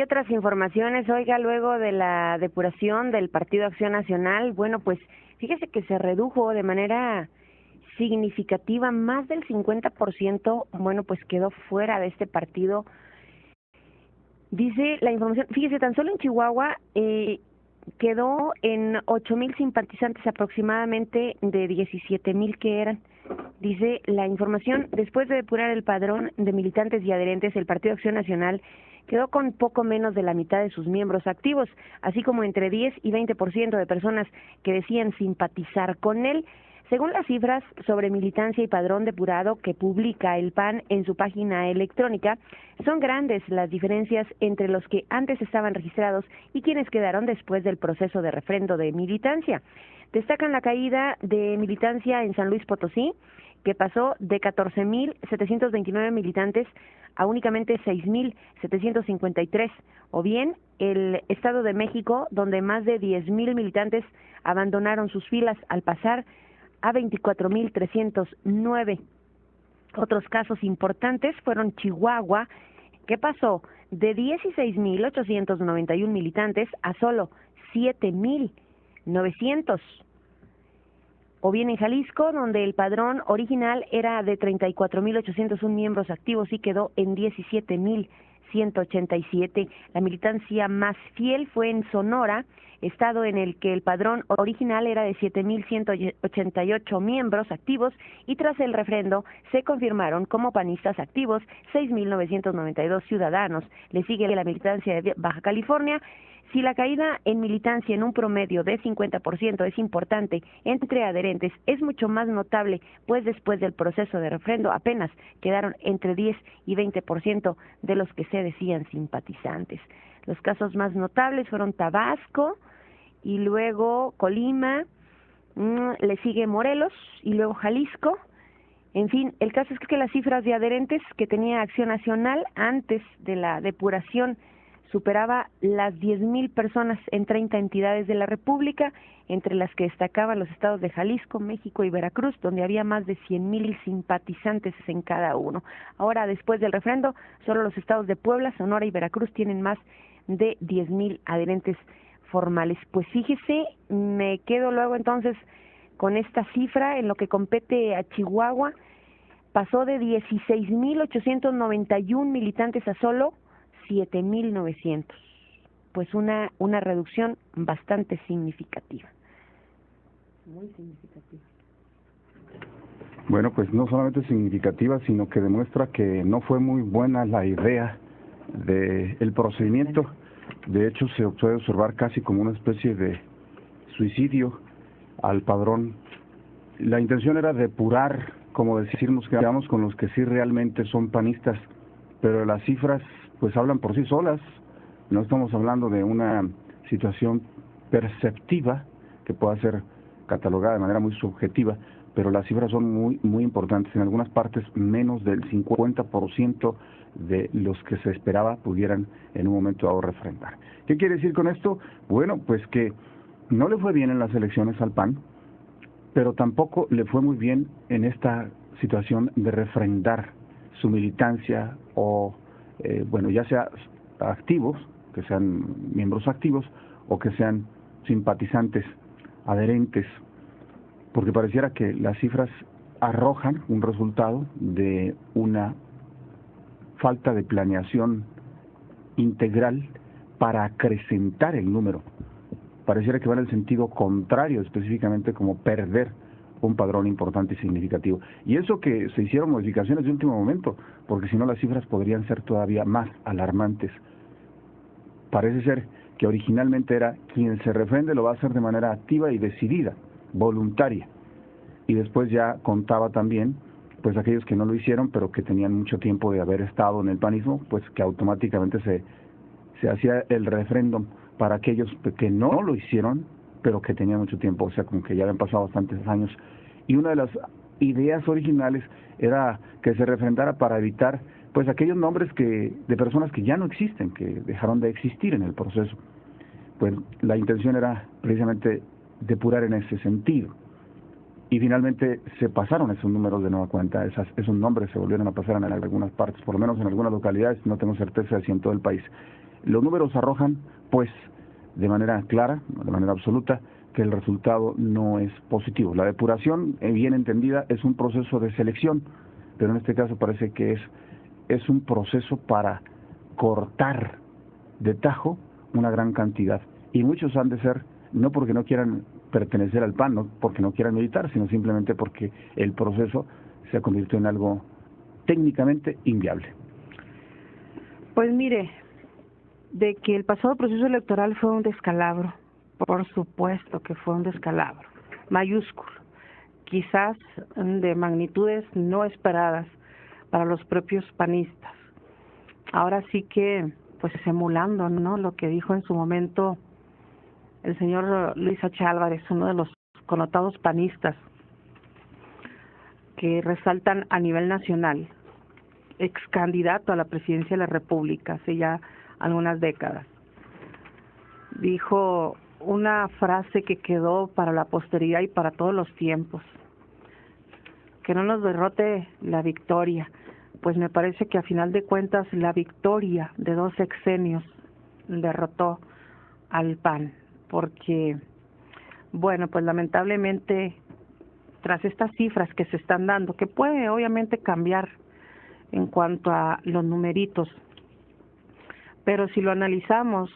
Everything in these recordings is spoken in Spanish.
otras informaciones, oiga, luego de la depuración del Partido Acción Nacional, bueno, pues fíjese que se redujo de manera significativa, más del 50%, bueno, pues quedó fuera de este partido. Dice la información, fíjese, tan solo en Chihuahua quedó en 8,000 simpatizantes aproximadamente de 17,000 que eran. Dice la información, después de depurar el padrón de militantes y adherentes, el Partido Acción Nacional quedó con poco menos de la mitad de sus miembros activos, así como entre 10 y 20% de personas que decían simpatizar con él. Según las cifras sobre militancia y padrón depurado que publica el PAN en su página electrónica, son grandes las diferencias entre los que antes estaban registrados y quienes quedaron después del proceso de refrendo de militancia. Destacan la caída de militancia en San Luis Potosí, que pasó de 14,729 militantes a únicamente 6,753, o bien el Estado de México, donde más de 10,000 militantes abandonaron sus filas al pasar a 24,309. Otros casos importantes fueron Chihuahua, que pasó de 16,891 militantes a solo 7,900. O bien en Jalisco, donde el padrón original era de 34,801 miembros activos y quedó en 17,187. La militancia más fiel fue en Sonora, estado en el que el padrón original era de 7,188 miembros activos y tras el refrendo se confirmaron como panistas activos 6,992 ciudadanos. Le sigue la militancia de Baja California. Si la caída en militancia en un promedio de 50% es importante entre adherentes, es mucho más notable, pues después del proceso de refrendo apenas quedaron entre 10 y 20% de los que se decían simpatizantes. Los casos más notables fueron Tabasco y luego Colima, le sigue Morelos y luego Jalisco. En fin, el caso es que las cifras de adherentes que tenía Acción Nacional antes de la depuración superaba las 10,000 personas en 30 entidades de la República, entre las que destacaban los estados de Jalisco, México y Veracruz, donde había más de 100,000 simpatizantes en cada uno. Ahora, después del refrendo, solo los estados de Puebla, Sonora y Veracruz tienen más de 10,000 adherentes formales. Pues fíjese, me quedo luego entonces con esta cifra en lo que compete a Chihuahua. Pasó de 16,891 militantes a solo 7,900, pues una reducción bastante significativa. Muy significativa. Bueno, pues no solamente significativa, sino que demuestra que no fue muy buena la idea del procedimiento. De hecho, se puede observar casi como una especie de suicidio al padrón. La intención era depurar, como decirnos, que quedamos con los que sí realmente son panistas, pero las cifras pues hablan por sí solas. No estamos hablando de una situación perceptiva que pueda ser catalogada de manera muy subjetiva, pero las cifras son muy importantes. En algunas partes menos del 50% de los que se esperaba pudieran en un momento dado refrendar. ¿Qué quiere decir con esto? Bueno, pues que no le fue bien en las elecciones al PAN, pero tampoco le fue muy bien en esta situación de refrendar su militancia o ya sea activos, que sean miembros activos, o que sean simpatizantes, adherentes, porque pareciera que las cifras arrojan un resultado de una falta de planeación integral para acrecentar el número. Pareciera que va en el sentido contrario, específicamente como perder un padrón importante y significativo. Y eso que se hicieron modificaciones de último momento, porque si no las cifras podrían ser todavía más alarmantes. Parece ser que originalmente era quien se refrende lo va a hacer de manera activa y decidida, voluntaria. Y después ya contaba también, pues aquellos que no lo hicieron, pero que tenían mucho tiempo de haber estado en el panismo, pues que automáticamente se hacía el referéndum para aquellos que no lo hicieron, pero que tenían mucho tiempo, o sea, como que ya habían pasado bastantes años. Y una de las ideas originales era que se refrendara para evitar, pues, aquellos nombres de personas que ya no existen, que dejaron de existir en el proceso. Pues la intención era precisamente depurar en ese sentido. Y finalmente se pasaron esos números de nueva cuenta, esos nombres se volvieron a pasar en algunas partes, por lo menos en algunas localidades, no tengo certeza de si en todo el país. Los números arrojan, pues, de manera clara, de manera absoluta, que el resultado no es positivo. La depuración, bien entendida, es un proceso de selección, pero en este caso parece que es un proceso para cortar de tajo una gran cantidad. Y muchos han de ser, no porque no quieran pertenecer al PAN, no porque no quieran militar, sino simplemente porque el proceso se convirtió en algo técnicamente inviable. Pues mire, de que el pasado proceso electoral fue un descalabro, por supuesto que fue un descalabro, mayúsculo, quizás de magnitudes no esperadas para los propios panistas. Ahora sí que, pues emulando, ¿no?, lo que dijo en su momento el señor Luis H. Álvarez, uno de los connotados panistas que resaltan a nivel nacional, ex candidato a la presidencia de la República hace ya algunas décadas. Dijo una frase que quedó para la posteridad y para todos los tiempos: que no nos derrote la victoria. Pues me parece que a final de cuentas la victoria de 2 sexenios derrotó al PAN, porque, bueno, pues lamentablemente, tras estas cifras que se están dando, que puede obviamente cambiar en cuanto a los numeritos, pero si lo analizamos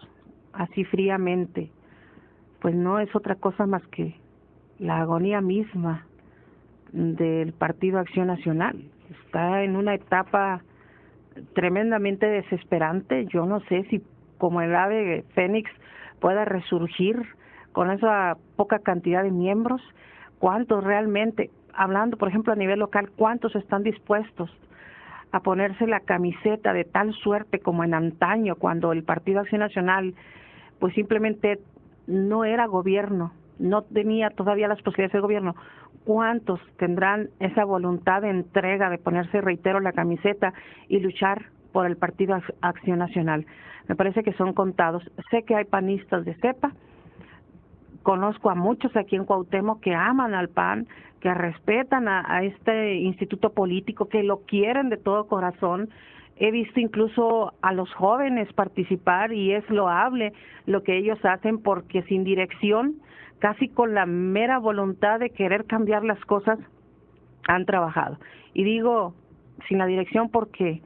así fríamente, pues no es otra cosa más que la agonía misma del Partido Acción Nacional. Está en una etapa tremendamente desesperante. Yo no sé si como el ave fénix pueda resurgir con esa poca cantidad de miembros. ¿Cuántos realmente, hablando por ejemplo a nivel local, cuántos están dispuestos a ponerse la camiseta de tal suerte como en antaño, cuando el Partido Acción Nacional pues simplemente no era gobierno, no tenía todavía las posibilidades de gobierno? ¿Cuántos tendrán esa voluntad de entrega, de ponerse, reitero, la camiseta y luchar por el Partido Acción Nacional? Me parece que son contados. Sé que hay panistas de cepa, conozco a muchos aquí en Cuauhtémoc que aman al PAN, que respetan a este instituto político, que lo quieren de todo corazón. He visto incluso a los jóvenes participar y es loable lo que ellos hacen, porque sin dirección, casi con la mera voluntad de querer cambiar las cosas, han trabajado. Y digo sin la dirección porque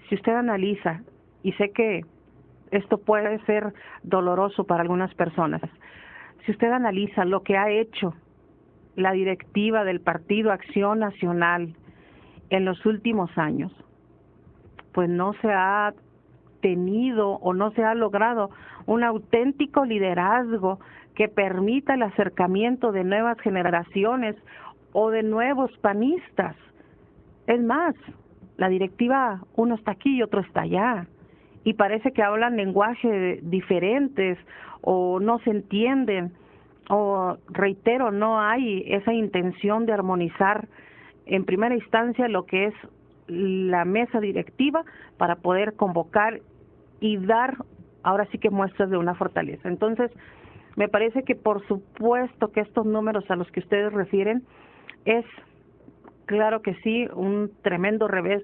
si usted analiza, y sé que esto puede ser doloroso para algunas personas, si usted analiza lo que ha hecho la directiva del Partido Acción Nacional en los últimos años, pues no se ha tenido o no se ha logrado un auténtico liderazgo que permita el acercamiento de nuevas generaciones o de nuevos panistas. Es más, la directiva, uno está aquí y otro está allá, y parece que hablan lenguajes diferentes o no se entienden, o reitero, no hay esa intención de armonizar en primera instancia lo que es la mesa directiva para poder convocar y dar ahora sí que muestras de una fortaleza. Entonces, me parece que por supuesto que estos números a los que ustedes refieren es, claro que sí, un tremendo revés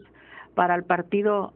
para el Partido